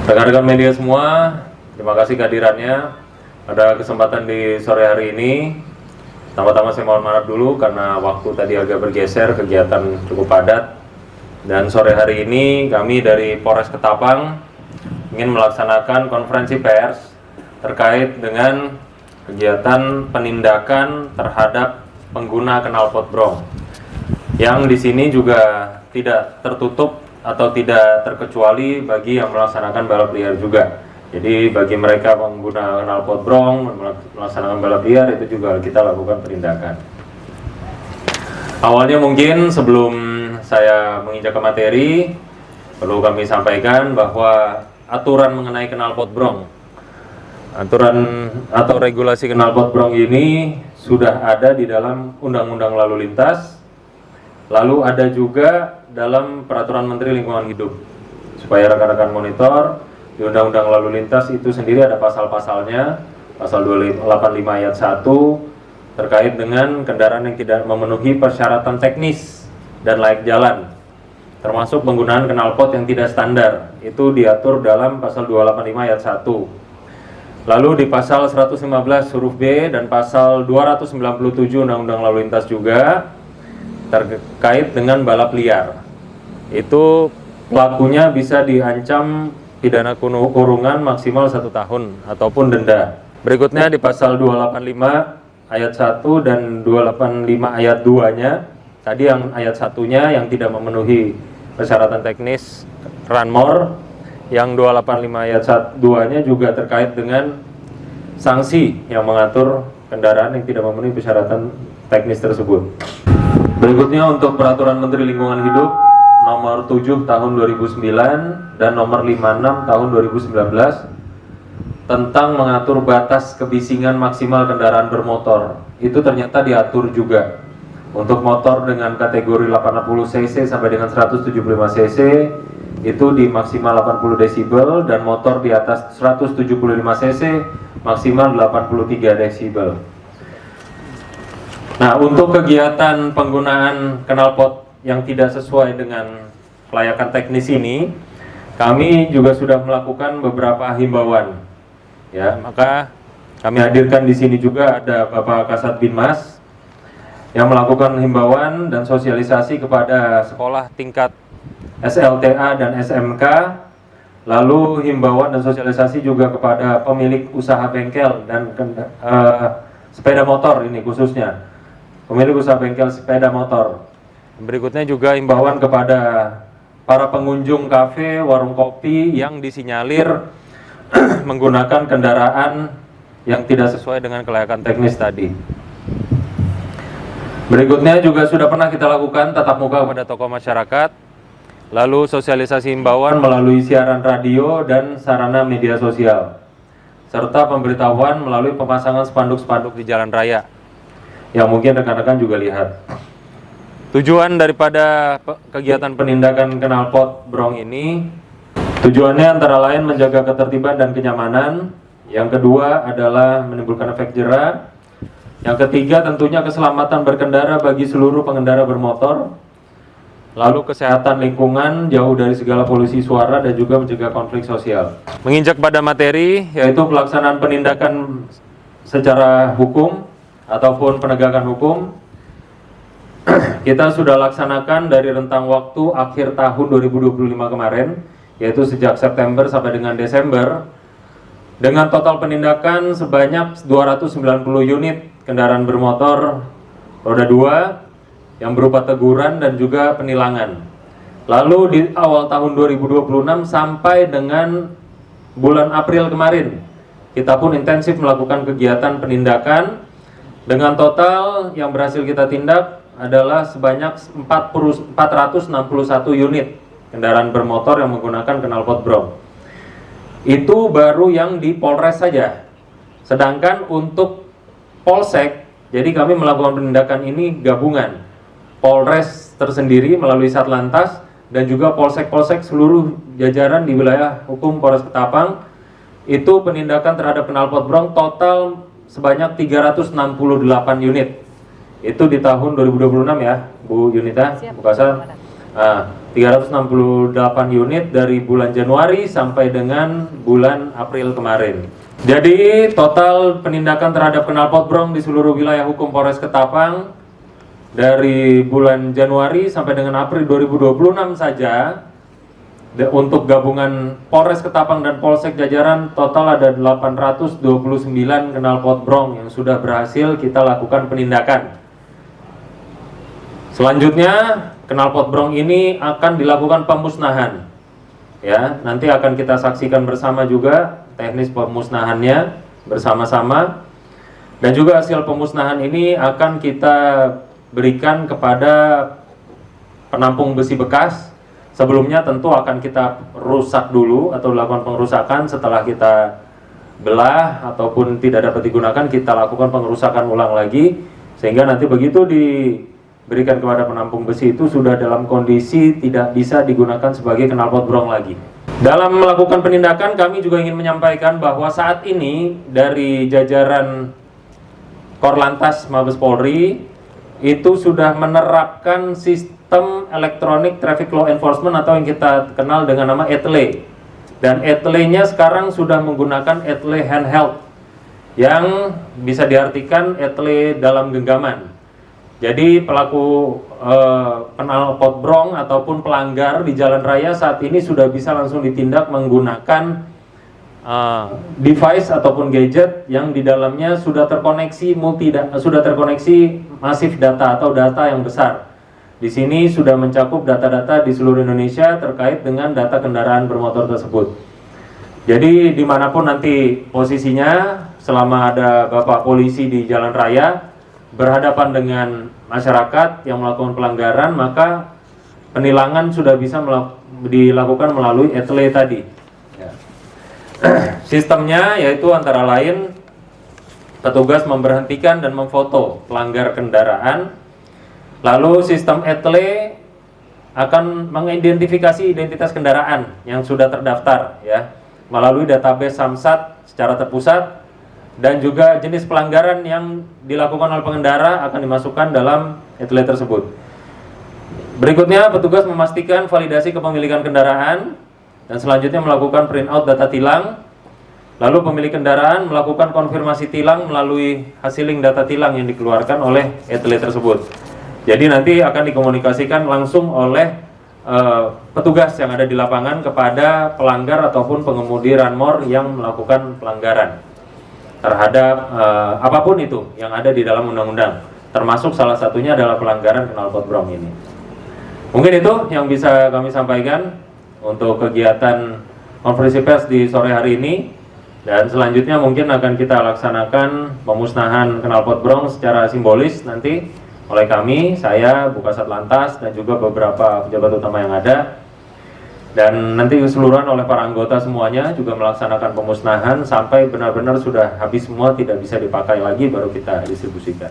Rekan-rekan media semua, terima kasih kehadirannya. Ada kesempatan di sore hari ini. Pertama-tama saya mohon maaf dulu karena waktu tadi agak bergeser, kegiatan cukup padat. Dan sore hari ini kami dari Polres Ketapang ingin melaksanakan konferensi pers terkait dengan kegiatan penindakan terhadap pengguna knalpot brong. Yang di sini juga tidak tertutup atau tidak terkecuali bagi yang melaksanakan balap liar juga. Jadi bagi mereka pengguna knalpot brong melaksanakan balap liar itu juga kita lakukan penindakan. Awalnya mungkin sebelum saya menginjak ke materi, perlu kami sampaikan bahwa aturan mengenai knalpot brong, aturan atau regulasi knalpot brong ini sudah ada di dalam Undang-Undang Lalu Lintas. Lalu ada juga dalam Peraturan Menteri Lingkungan Hidup. Supaya rekan-rekan monitor, di Undang-Undang Lalu Lintas itu sendiri ada pasal-pasalnya. Pasal 285 ayat 1 terkait dengan kendaraan yang tidak memenuhi persyaratan teknis dan layak jalan, termasuk penggunaan knalpot yang tidak standar. Itu diatur dalam pasal 285 ayat 1. Lalu di pasal 115 huruf B dan pasal 297 Undang-Undang Lalu Lintas juga terkait dengan balap liar. Itu pelakunya bisa diancam pidana kurungan maksimal 1 tahun ataupun denda. Berikutnya di pasal 285 ayat 1 dan 285 ayat 2-nya, tadi yang ayat 1-nya yang tidak memenuhi persyaratan teknis ranmor, yang 285 ayat 2-nya juga terkait dengan sanksi yang mengatur kendaraan yang tidak memenuhi persyaratan teknis tersebut. Berikutnya untuk Peraturan Menteri Lingkungan Hidup nomor 7 tahun 2009 dan nomor 56 tahun 2019 tentang mengatur batas kebisingan maksimal kendaraan bermotor. Itu ternyata diatur juga. Untuk motor dengan kategori 80 cc sampai dengan 175 cc itu di maksimal 80 desibel, dan motor di atas 175 cc maksimal 83 desibel. Nah, untuk kegiatan penggunaan knalpot yang tidak sesuai dengan kelayakan teknis ini, kami juga sudah melakukan beberapa himbauan. Ya, maka kami hadirkan di sini juga ada Bapak Kasat Binmas yang melakukan himbauan dan sosialisasi kepada sekolah tingkat SLTA dan SMK, lalu himbauan dan sosialisasi juga kepada pemilik usaha bengkel dan sepeda motor, ini khususnya pemilik usaha bengkel sepeda motor. Berikutnya juga himbauan kepada para pengunjung kafe, warung kopi yang disinyalir menggunakan kendaraan yang tidak sesuai dengan kelayakan teknis tadi. Berikutnya juga sudah pernah kita lakukan tatap muka kepada tokoh masyarakat, lalu sosialisasi himbauan melalui siaran radio dan sarana media sosial, serta pemberitahuan melalui pemasangan spanduk-spanduk di jalan raya yang mungkin rekan-rekan juga lihat. Tujuan daripada kegiatan penindakan knalpot brong ini, tujuannya antara lain menjaga ketertiban dan kenyamanan. Yang kedua adalah menimbulkan efek jera. Yang ketiga tentunya keselamatan berkendara bagi seluruh pengendara bermotor. Lalu kesehatan lingkungan, jauh dari segala polusi suara, dan juga mencegah konflik sosial. Menginjak pada materi, yaitu pelaksanaan penindakan secara hukum ataupun penegakan hukum, kita sudah laksanakan dari rentang waktu akhir tahun 2025 kemarin, yaitu sejak September sampai dengan Desember, dengan total penindakan sebanyak 290 unit kendaraan bermotor roda 2 yang berupa teguran dan juga penilangan. Lalu di awal tahun 2026 sampai dengan bulan April kemarin, kita pun intensif melakukan kegiatan penindakan. Dengan total yang berhasil kita tindak adalah sebanyak 461 unit kendaraan bermotor yang menggunakan knalpot brong. Itu baru yang di Polres saja. Sedangkan untuk Polsek, jadi kami melakukan penindakan ini gabungan. Polres tersendiri melalui Satlantas dan juga polsek-polsek seluruh jajaran di wilayah hukum Polres Ketapang. Itu penindakan terhadap knalpot brong total sebanyak 368 unit. Itu di tahun 2026 ya, Bu Yunita, Bu Kasar. 368 unit dari bulan Januari sampai dengan bulan April kemarin. Jadi total penindakan terhadap knalpot brong di seluruh wilayah hukum Polres Ketapang dari bulan Januari sampai dengan April 2026 saja, untuk gabungan Polres Ketapang dan Polsek jajaran total ada 829 knalpot brong yang sudah berhasil kita lakukan penindakan. Selanjutnya knalpot brong ini akan dilakukan pemusnahan. Ya, nanti akan kita saksikan bersama juga teknis pemusnahannya bersama-sama, dan juga hasil pemusnahan ini akan kita berikan kepada penampung besi bekas. Sebelumnya tentu akan kita rusak dulu atau lakukan pengerusakan. Setelah kita belah ataupun tidak dapat digunakan, kita lakukan pengerusakan ulang lagi, sehingga nanti begitu diberikan kepada penampung besi itu sudah dalam kondisi tidak bisa digunakan sebagai knalpot brong lagi. Dalam melakukan penindakan, kami juga ingin menyampaikan bahwa saat ini dari jajaran Korlantas Mabes Polri itu sudah menerapkan sistem elektronik traffic law enforcement atau yang kita kenal dengan nama ETLE. Dan ETLE-nya sekarang sudah menggunakan ETLE handheld yang bisa diartikan ETLE dalam genggaman. Jadi pelaku knalpot brong ataupun pelanggar di jalan raya saat ini sudah bisa langsung ditindak menggunakan device ataupun gadget yang di dalamnya sudah terkoneksi masif data atau data yang besar. Di sini sudah mencakup data-data di seluruh Indonesia terkait dengan data kendaraan bermotor tersebut. Jadi dimanapun nanti posisinya, selama ada Bapak Polisi di jalan raya berhadapan dengan masyarakat yang melakukan pelanggaran, maka penilangan sudah bisa dilakukan melalui ETLE tadi. Ya. Sistemnya yaitu antara lain petugas memberhentikan dan memfoto pelanggar kendaraan, lalu sistem ETLE akan mengidentifikasi identitas kendaraan yang sudah terdaftar ya melalui database Samsat secara terpusat, dan juga jenis pelanggaran yang dilakukan oleh pengendara akan dimasukkan dalam ETLE tersebut. Berikutnya, petugas memastikan validasi kepemilikan kendaraan dan selanjutnya melakukan print out data tilang. Lalu pemilik kendaraan melakukan konfirmasi tilang melalui hasil link data tilang yang dikeluarkan oleh ETLE tersebut. Jadi nanti akan dikomunikasikan langsung oleh petugas yang ada di lapangan kepada pelanggar ataupun pengemudi ranmor yang melakukan pelanggaran terhadap apapun itu yang ada di dalam undang-undang, termasuk salah satunya adalah pelanggaran knalpot brong ini. Mungkin itu yang bisa kami sampaikan untuk kegiatan konferensi pers di sore hari ini, dan selanjutnya mungkin akan kita laksanakan pemusnahan knalpot brong secara simbolis nanti oleh kami, saya, Bukasat Lantas, dan juga beberapa pejabat utama yang ada. Dan nanti keseluruhan oleh para anggota semuanya juga melaksanakan pemusnahan sampai benar-benar sudah habis semua, tidak bisa dipakai lagi, baru kita distribusikan.